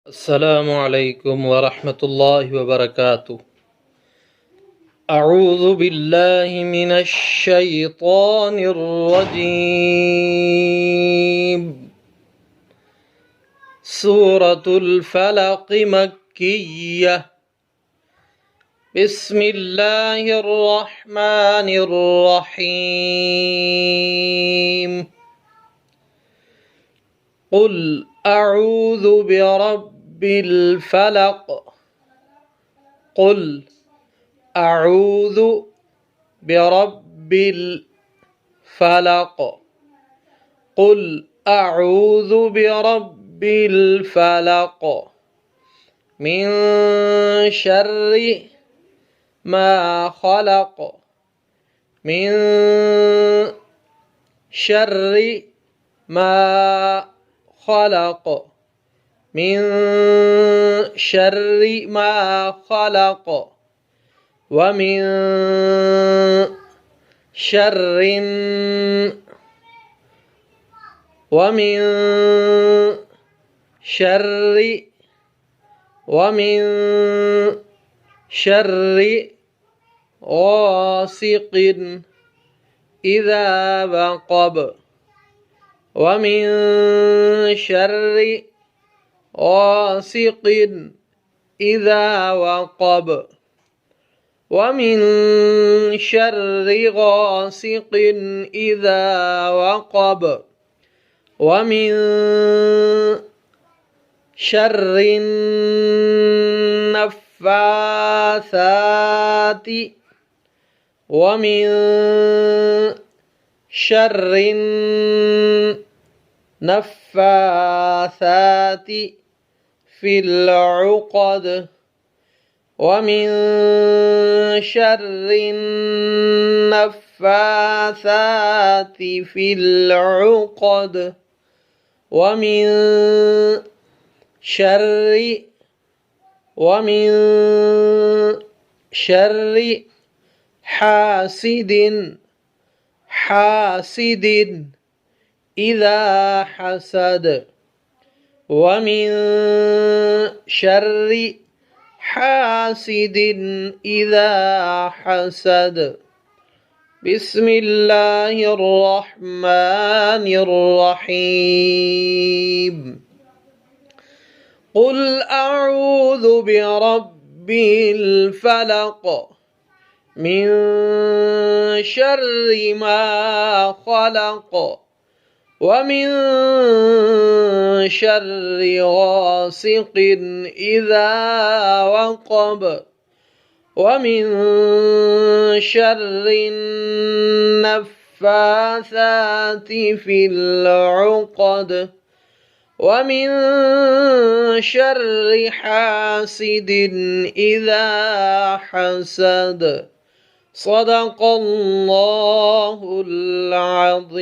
السلام عليكم ورحمة الله وبركاته. أعوذ بالله من الشيطان الرجيم. سورة الفلق مكية. بسم الله الرحمن الرحيم. قل أعوذ برب الفلق. قل أعوذ برب الفلق. قل أعوذ برب الفلق من شر ما خلق. من شر ما خلق. من شر ما خلق. ومن شر ومن شر ومن شر غاسق إذا وقب. ومن شر غاسق إذا وقب. ومن شر غاسق إذا وقب. ومن شر النفاثات. ومن شر النفاثات في العقد. ومن شر النفاثات في العقد. ومن شر حاسد إذا حسد. ومن شر حاسد إذا حسد. بسم الله الرحمن الرحيم. قل أعوذ برب الفلق من شر ما خلق. ومن شر غاسق إذا وقب. ومن شر النفاثات في العقد. ومن شر حاسد إذا حسد. صدق الله العظيم.